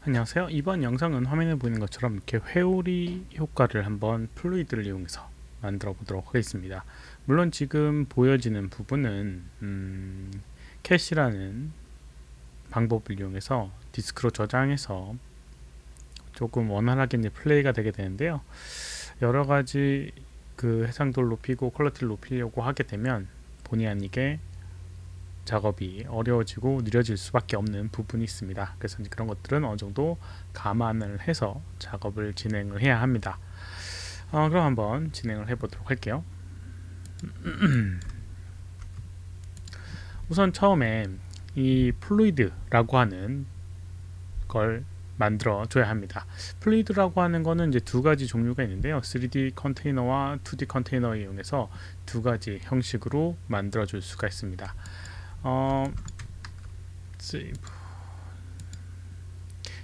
안녕하세요. 이번 영상은 화면에 보이는 것처럼 이렇게 회오리 효과를 한번 플루이드를 이용해서 만들어 보도록 하겠습니다. 물론 지금 보여지는 부분은 캐시라는 방법을 이용해서 디스크로 저장해서 조금 원활하게 이제 플레이가 되게 되는데요. 여러 가지 그 해상도를 높이고 퀄리티를 높이려고 하게 되면 본의 아니게 작업이 어려워지고 느려질 수밖에 없는 부분이 있습니다. 그래서 그런 것들은 어느 정도 감안을 해서 작업을 진행을 해야 합니다. 그럼 한번 진행을 해보도록 할게요. 우선 처음에 이 플루이드라고 하는 걸 만들어 줘야 합니다. 플루이드라고 하는 거는 이제 두 가지 종류가 있는데요. 3D 컨테이너와 2D 컨테이너를 이용해서 두 가지 형식으로 만들어 줄 수가 있습니다.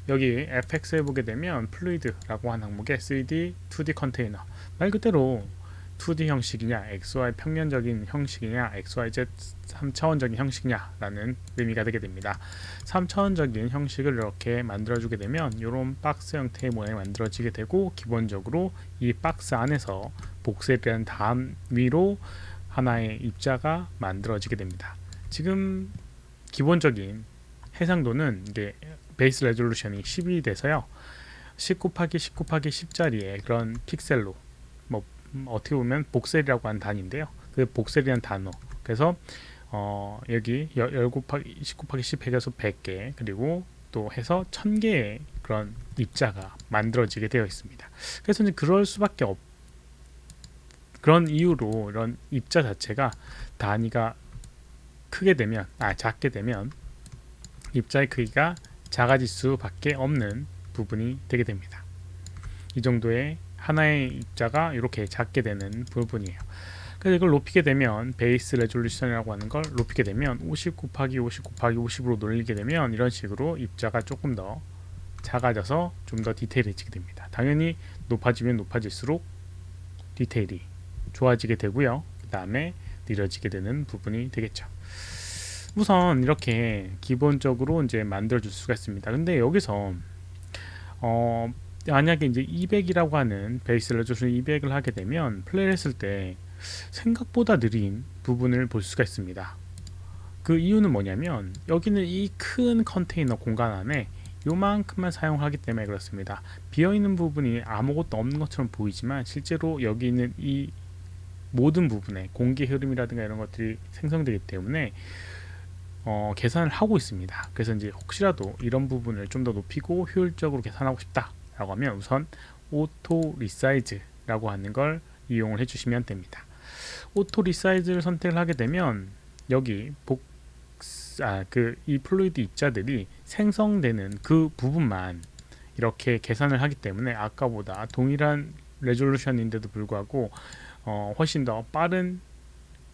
여기 fx에 보게 되면 플루이드라고 하는 항목에 3D, 2D 컨테이너 말 그대로 2D 형식이냐 XY 평면적인 형식이냐 XYZ 3차원적인 형식이냐 라는 의미가 되게 됩니다. 3차원적인 형식을 이렇게 만들어주게 되면 이런 박스 형태의 모양이 만들어지게 되고, 기본적으로 이 박스 안에서 복셀이라는 다음 위로 하나의 입자가 만들어지게 됩니다. 지금 기본적인 해상도는 이게 베이스 레졸루션이 10이 돼서요, 10 곱하기 10 곱하기 10짜리의 그런 픽셀로, 뭐 어떻게 보면 복셀이라고 하는 단위인데요, 그 복셀이라는 단어, 그래서 여기 10 곱하기 10 곱하기 10 해서 100개, 그리고 또 해서 1000개의 그런 입자가 만들어지게 되어 있습니다. 그래서 이제 그럴 수밖에 없, 그런 이유로 이런 입자 자체가 단위가 크게 되면, 작게 되면 입자의 크기가 작아질 수밖에 없는 부분이 되게 됩니다. 이 정도의 하나의 입자가 이렇게 작게 되는 부분이에요. 그래서 이걸 높이게 되면, 베이스 레졸루션이라고 하는 걸 높이게 되면 50 곱하기 50 곱하기 50으로 놀리게 되면 이런 식으로 입자가 조금 더 작아져서 좀 더 디테일해지게 됩니다. 당연히 높아지면 높아질수록 디테일이 좋아지게 되고요. 그 다음에 느려지게 되는 부분이 되겠죠. 우선 이렇게 기본적으로 이제 만들어 줄 수가 있습니다. 근데 여기서 만약에 이제 200이라고 하는 베이스 레졸루션 200을 하게 되면 플레이를 했을 때 생각보다 느린 부분을 볼 수가 있습니다. 그 이유는 뭐냐면, 여기는 이 큰 컨테이너 공간 안에 요만큼만 사용하기 때문에 그렇습니다. 비어있는 부분이 아무것도 없는 것처럼 보이지만 실제로 여기 있는 이 모든 부분에 공기 흐름이라든가 이런 것들이 생성되기 때문에 계산을 하고 있습니다. 그래서 이제 혹시라도 이런 부분을 좀 더 높이고 효율적으로 계산하고 싶다라고 하면 우선 오토 리사이즈라고 하는 걸 이용을 해주시면 됩니다. 오토 리사이즈를 선택을 하게 되면 여기 이 플루이드 입자들이 생성되는 그 부분만 이렇게 계산을 하기 때문에 아까보다 동일한 레졸루션인데도 불구하고 훨씬 더 빠른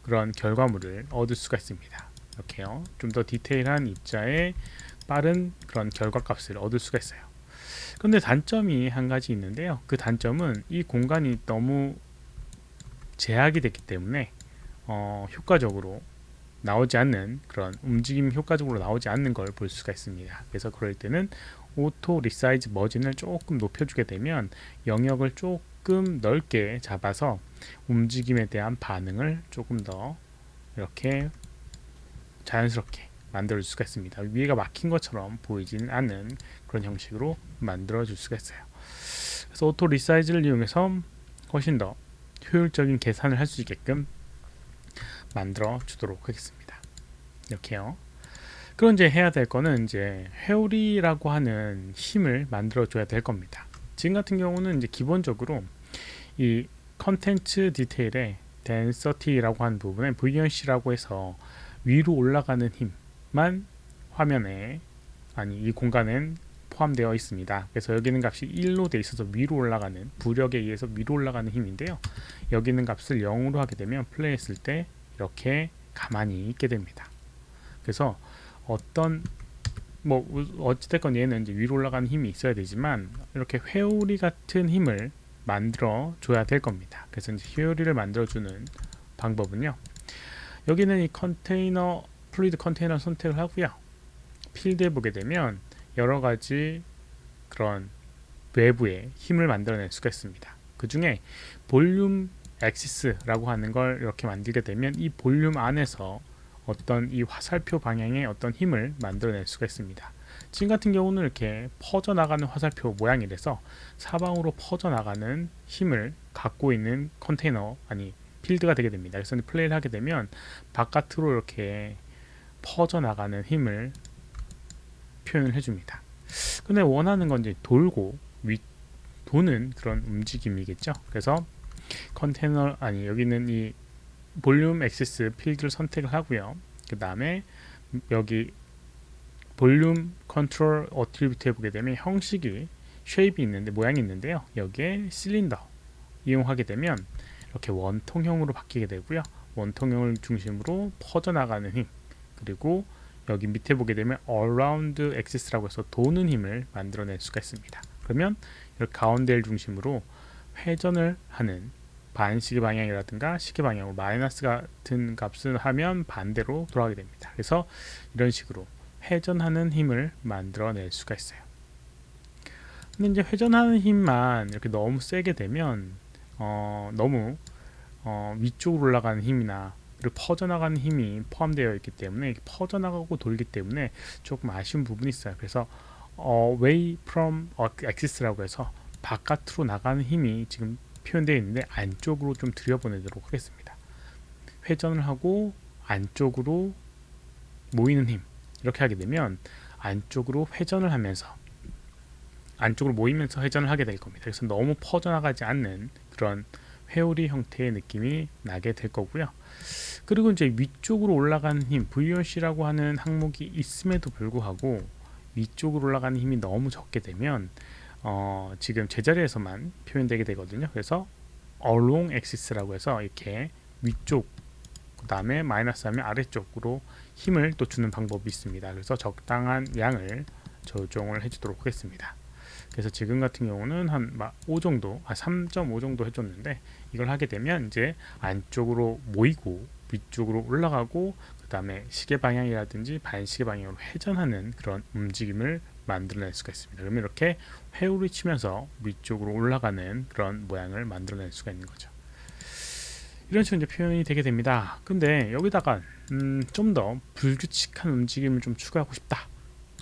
그런 결과물을 얻을 수가 있습니다. 이렇게요, 좀 더 디테일한 입자의 빠른 그런 결과값을 얻을 수가 있어요. 그런데 단점이 한 가지 있는데요, 그 단점은 이 공간이 너무 제약이 됐기 때문에 효과적으로 나오지 않는, 그런 움직임 효과적으로 나오지 않는 걸 볼 수가 있습니다. 그래서 그럴 때는 오토 리사이즈 머진을 조금 높여주게 되면 영역을 조금 넓게 잡아서 움직임에 대한 반응을 조금 더 이렇게 자연스럽게 만들어 줄 수가 있습니다. 위에가 막힌 것처럼 보이지는 않는 그런 형식으로 만들어 줄 수가 있어요. 그래서 오토 리사이즈를 이용해서 훨씬 더 효율적인 계산을 할 수 있게끔 만들어 주도록 하겠습니다. 이렇게요. 그럼 이제 해야 될 거는 이제 회오리라고 하는 힘을 만들어 줘야 될 겁니다. 지금 같은 경우는 이제 기본적으로 이 컨텐츠 디테일의 density라고 하는 부분에 VNC라고 해서 위로 올라가는 힘만 화면에, 이 공간엔 포함되어 있습니다. 그래서 여기는 값이 1로 되어 있어서 위로 올라가는, 부력에 의해서 위로 올라가는 힘인데요, 여기는 값을 0으로 하게 되면 플레이했을 때 이렇게 가만히 있게 됩니다. 그래서 어찌됐건 얘는 이제 위로 올라가는 힘이 있어야 되지만 이렇게 회오리 같은 힘을 만들어 줘야 될 겁니다. 그래서 이제 회오리를 만들어 주는 방법은요, 여기는 이 플루이드 컨테이너 선택을 하고요, 필드에 보게 되면 여러 가지 그런 외부에 힘을 만들어낼 수가 있습니다. 그 중에 볼륨 엑시스라고 하는 걸 이렇게 만들게 되면 이 볼륨 안에서 어떤 이 화살표 방향의 어떤 힘을 만들어낼 수가 있습니다. 지금 같은 경우는 이렇게 퍼져나가는 화살표 모양이라서 사방으로 퍼져나가는 힘을 갖고 있는 컨테이너, 아니 필드가 되게 됩니다. 그래서 플레이를 하게 되면 바깥으로 이렇게 퍼져나가는 힘을 표현을 해줍니다. 근데 원하는 건 이제 돌고 도는 그런 움직임이겠죠. 그래서 컨테이너, 아니 여기는 이 볼륨 액시스 필드를 선택을 하고요. 그 다음에 여기 볼륨 컨트롤 어트리뷰트에 보게 되면 형식이 쉐입이 있는데, 모양이 있는데요. 여기에 실린더 이용하게 되면 이렇게 원통형으로 바뀌게 되고요. 원통형을 중심으로 퍼져나가는 힘, 그리고 여기 밑에 보게 되면 around axis라고 해서 도는 힘을 만들어낼 수가 있습니다. 그러면 이렇게 가운데를 중심으로 회전을 하는 반시계 방향이라든가 시계 방향으로 마이너스 같은 값을 하면 반대로 돌아가게 됩니다. 그래서 이런 식으로 회전하는 힘을 만들어낼 수가 있어요. 근데 이제 회전하는 힘만 이렇게 너무 세게 되면 너무 위쪽으로 올라가는 힘이나 그리고 퍼져나가는 힘이 포함되어 있기 때문에 퍼져나가고 돌기 때문에 조금 아쉬운 부분이 있어요. 그래서 away from axis라고 해서 바깥으로 나가는 힘이 지금 표현되어 있는데 안쪽으로 좀 들여보내도록 하겠습니다. 회전을 하고 안쪽으로 모이는 힘, 이렇게 하게 되면 안쪽으로 회전을 하면서 안쪽으로 모이면서 회전을 하게 될 겁니다. 그래서 너무 퍼져나가지 않는 그런 회오리 형태의 느낌이 나게 될 거고요. 그리고 이제 위쪽으로 올라가는 힘, VOC라고 하는 항목이 있음에도 불구하고 위쪽으로 올라가는 힘이 너무 적게 되면 지금 제자리에서만 표현되게 되거든요. 그래서 along axis라고 해서 이렇게 위쪽, 그 다음에 마이너스 하면 아래쪽으로 힘을 또 주는 방법이 있습니다. 그래서 적당한 양을 조정을 해주도록 하겠습니다. 그래서 지금 같은 경우는 한 5 정도, 3.5 정도 해줬는데, 이걸 하게 되면 이제 안쪽으로 모이고 위쪽으로 올라가고 그 다음에 시계 방향이라든지 반시계 방향으로 회전하는 그런 움직임을 만들어낼 수가 있습니다. 그러면 이렇게 회오리 치면서 위쪽으로 올라가는 그런 모양을 만들어낼 수가 있는 거죠. 이런 식으로 이제 표현이 되게 됩니다. 근데 여기다가 좀 더 불규칙한 움직임을 좀 추가하고 싶다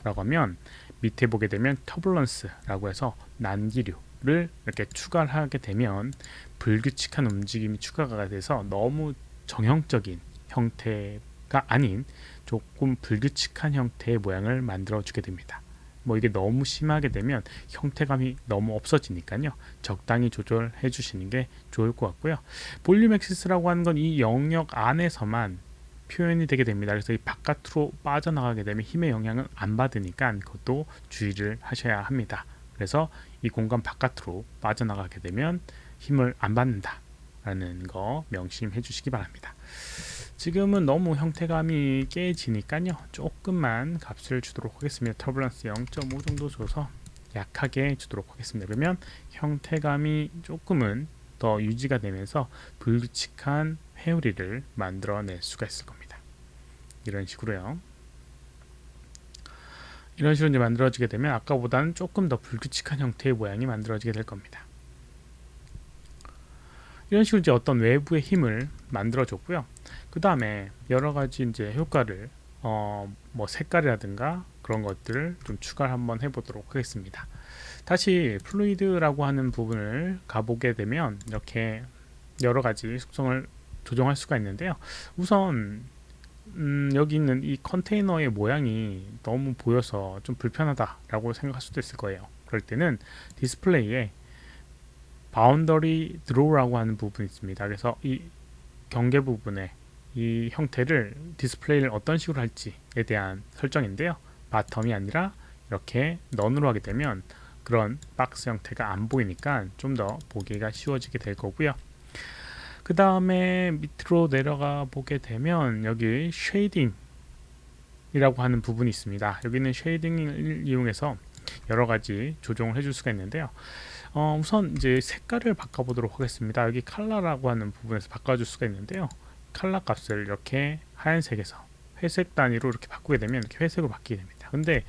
라고 하면 밑에 보게 되면 터블런스라고 해서 난기류를 이렇게 추가를 하게 되면 불규칙한 움직임이 추가가 돼서 너무 정형적인 형태가 아닌 조금 불규칙한 형태의 모양을 만들어 주게 됩니다. 뭐 이게 너무 심하게 되면 형태감이 너무 없어지니까요, 적당히 조절해 주시는 게 좋을 것 같고요. 볼륨 액시스라고 하는 건 이 영역 안에서만 표현이 되게 됩니다. 그래서 이 바깥으로 빠져나가게 되면 힘의 영향을 안 받으니까 그것도 주의를 하셔야 합니다. 그래서 이 공간 바깥으로 빠져나가게 되면 힘을 안 받는다 라는 거 명심해 주시기 바랍니다. 지금은 너무 형태감이 깨지니까요, 조금만 값을 주도록 하겠습니다. 터블런스 0.5 정도 줘서 약하게 주도록 하겠습니다. 그러면 형태감이 조금은 더 유지가 되면서 불규칙한 회오리를 만들어낼 수가 있을 겁니다. 이런 식으로요. 이런 식으로 이제 만들어지게 되면 아까보다는 조금 더 불규칙한 형태의 모양이 만들어지게 될 겁니다. 이런 식으로 이제 어떤 외부의 힘을 만들어 줬고요. 그 다음에 여러 가지 이제 효과를 뭐 색깔이라든가 그런 것들을 좀 추가를 한번 해보도록 하겠습니다. 다시 플루이드라고 하는 부분을 가보게 되면 이렇게 여러 가지 속성을 조정할 수가 있는데요. 우선 여기 있는 이 컨테이너의 모양이 너무 보여서 좀 불편하다라고 생각할 수도 있을 거예요. 그럴 때는 디스플레이에 바운더리 드로우라고 하는 부분이 있습니다. 그래서 이 경계 부분에 이 형태를 디스플레이를 어떤 식으로 할지에 대한 설정인데요. 바텀이 아니라 이렇게 넌으로 하게 되면 그런 박스 형태가 안 보이니까 좀 더 보기가 쉬워지게 될 거고요. 그 다음에 밑으로 내려가 보게 되면 여기 쉐이딩 이라고 하는 부분이 있습니다. 여기는 쉐이딩을 이용해서 여러 가지 조정을 해줄 수가 있는데요. 우선 이제 색깔을 바꿔보도록 하겠습니다. 여기 컬러라고 하는 부분에서 바꿔줄 수가 있는데요. 컬러 값을 이렇게 하얀색에서 회색 단위로 이렇게 바꾸게 되면 이렇게 회색으로 바뀌게 됩니다. 근데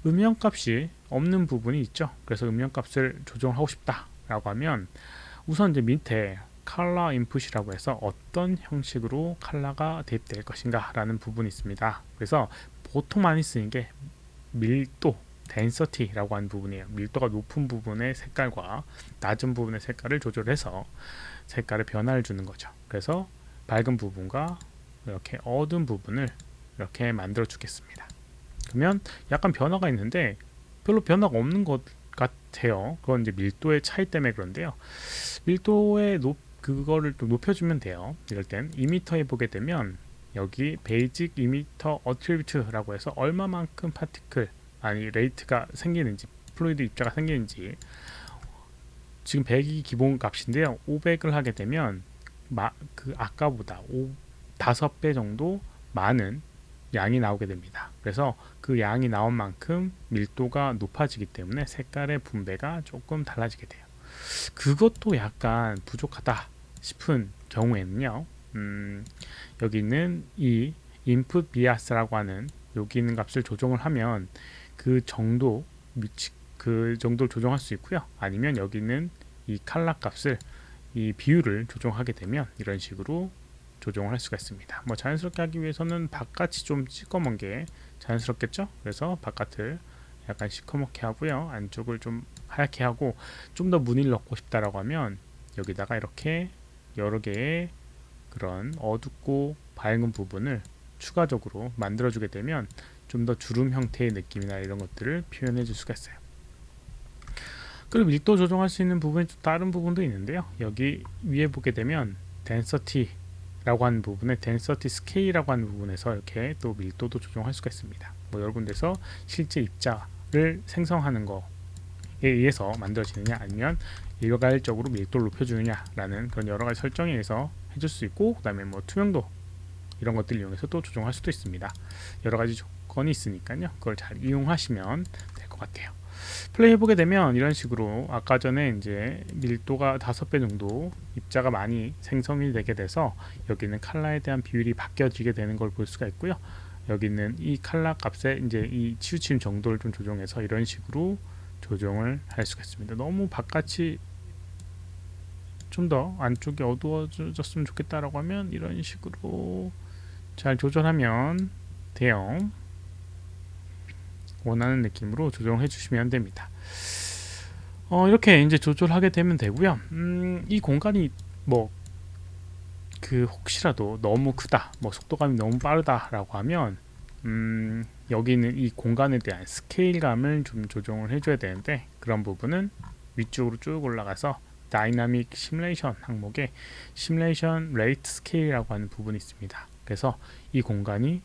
음영값이 없는 부분이 있죠. 그래서 음영값을 조정하고 싶다라고 하면 우선 이제 밑에 컬러 인풋이라고 해서 어떤 형식으로 컬러가 대입될 것인가 라는 부분이 있습니다. 그래서 보통 많이 쓰는 게 밀도, density라고 하는 부분이에요. 밀도가 높은 부분의 색깔과 낮은 부분의 색깔을 조절해서 색깔의 변화를 주는 거죠. 그래서 밝은 부분과 이렇게 어두운 부분을 이렇게 만들어 주겠습니다. 그러면 약간 변화가 있는데 별로 변화가 없는 것 같아요. 그건 이제 밀도의 차이 때문에 그런데요. 밀도의 그거를 또 높여주면 돼요. 이럴 땐 이미터에 보게 되면 여기 베이직 이미터 어트리뷰트라고 해서 얼마만큼 파티클 아니 레이트가 생기는지 플루이드 입자가 생기는지 지금 100이 기본 값인데요. 500을 하게 되면 그 아까보다 5배 정도 많은 양이 나오게 됩니다. 그래서 그 양이 나온 만큼 밀도가 높아지기 때문에 색깔의 분배가 조금 달라지게 돼요. 그것도 약간 부족하다 싶은 경우에는요. 여기 있는 이 input bias라고 하는 여기 있는 값을 조정을 하면 그 정도를 조정할 수 있고요. 아니면 여기 있는 이 컬러 값을 이 비율을 조정하게 되면 이런 식으로 조정을 할 수가 있습니다. 뭐 자연스럽게 하기 위해서는 바깥이 좀 시커먼 게 자연스럽겠죠. 그래서 바깥을 약간 시커멓게 하고요. 안쪽을 좀 하얗게 하고 좀 더 무늬를 넣고 싶다라고 하면 여기다가 이렇게 여러 개의 그런 어둡고 밝은 부분을 추가적으로 만들어주게 되면 좀 더 주름 형태의 느낌이나 이런 것들을 표현해 줄 수가 있어요. 그리고 밀도 조정할 수 있는 부분이 또 다른 부분도 있는데요. 여기 위에 보게 되면 density라고 하는 부분에 density scale이라고 하는 부분에서 이렇게 또 밀도도 조정할 수가 있습니다. 뭐 여러 군데서 실제 입자를 생성하는 거에 의해서 만들어지느냐 아니면 일괄적으로 밀도를 높여주느냐라는 그런 여러 가지 설정에 의해서 해줄 수 있고, 그 다음에 뭐 투명도 이런 것들을 이용해서 또 조정할 수도 있습니다. 여러 가지 조건이 있으니까요. 그걸 잘 이용하시면 될 것 같아요. 플레이 해보게 되면 이런 식으로 아까 전에 이제 밀도가 5배 정도 입자가 많이 생성이 되게 돼서 여기 있는 컬러에 대한 비율이 바뀌어지게 되는 걸 볼 수가 있고요. 여기 있는 이 컬러 값에 이제 이 치우침 정도를 좀 조정해서 이런 식으로 조정을 할 수가 있습니다. 너무 바깥이 좀 더 안쪽이 어두워졌으면 좋겠다라고 하면 이런 식으로 잘 조절하면 돼요. 원하는 느낌으로 조정해 주시면 됩니다. 이렇게 이제 조절하게 되면 되고요. 이 공간이 뭐 혹시라도 너무 크다, 뭐 속도감이 너무 빠르다라고 하면 여기는 이 공간에 대한 스케일감을 좀 조정을 해줘야 되는데, 그런 부분은 위쪽으로 쭉 올라가서 다이나믹 시뮬레이션 항목에 시뮬레이션 레이트 스케일이라고 하는 부분이 있습니다. 그래서 이 공간이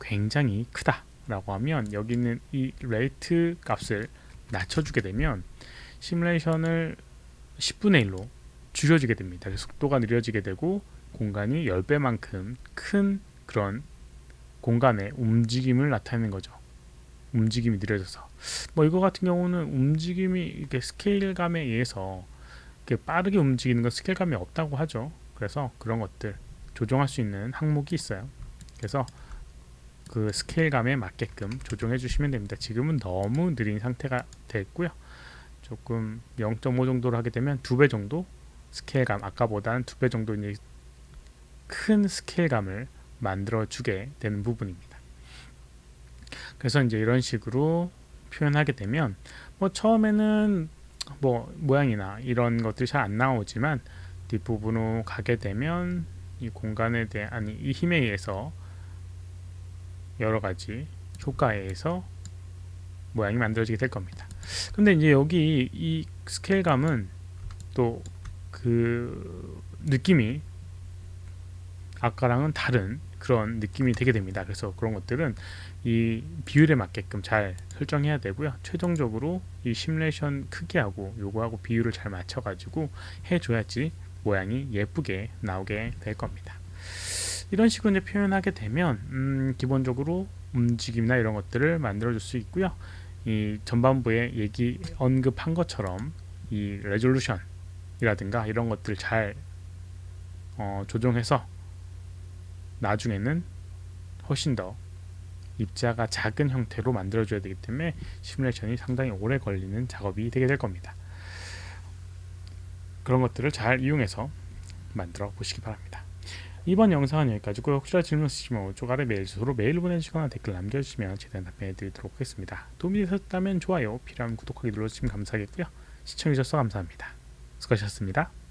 굉장히 크다 라고 하면 여기 있는 이 레이트 값을 낮춰주게 되면 시뮬레이션을 10분의 1로 줄여주게 됩니다. 그래서 속도가 느려지게 되고 공간이 10배만큼 큰 그런 공간의 움직임을 나타내는 거죠. 움직임이 느려져서 뭐 이거 같은 경우는 움직임이 이렇게 스케일감에 의해서 이렇게 빠르게 움직이는 건 스케일감이 없다고 하죠. 그래서 그런 것들 조정할 수 있는 항목이 있어요. 그래서 그 스케일감에 맞게끔 조정해 주시면 됩니다. 지금은 너무 느린 상태가 됐고요. 조금 0.5 정도로 하게 되면 2배 정도 스케일감, 아까보다는 2배 정도 이제 큰 스케일감을 만들어 주게 되는 부분입니다. 그래서 이제 이런 식으로 표현하게 되면 뭐 처음에는 뭐 모양이나 이런 것들이 잘 안 나오지만 뒷부분으로 가게 되면 이 공간에 대한 아니 이 힘에 의해서 여러 가지 효과에 의해서 모양이 만들어지게 될 겁니다. 근데 이제 여기 이 스케일감은 또 그 느낌이 아까랑은 다른 그런 느낌이 되게 됩니다. 그래서 그런 것들은 이 비율에 맞게끔 잘 설정해야 되고요. 최종적으로 이 시뮬레이션 크기하고 요거하고 비율을 잘 맞춰 가지고 해줘야지 모양이 예쁘게 나오게 될 겁니다. 이런 식으로 이제 표현하게 되면 기본적으로 움직임이나 이런 것들을 만들어 줄 수 있고요. 이 전반부에 언급한 것처럼 이 레졸루션이라든가 이런 것들을 잘 조정해서 나중에는 훨씬 더 입자가 작은 형태로 만들어줘야 되기 때문에 시뮬레이션이 상당히 오래 걸리는 작업이 되게 될 겁니다. 그런 것들을 잘 이용해서 만들어 보시기 바랍니다. 이번 영상은 여기까지고요. 혹시나 질문 있으시면 오른쪽 아래 메일 주소로 메일 보내주시거나 댓글 남겨주시면 최대한 답변해 드리도록 하겠습니다. 도움이 되셨다면 좋아요, 필요하면 구독하기 눌러주시면 감사하겠고요. 시청해주셔서 감사합니다. 수고하셨습니다.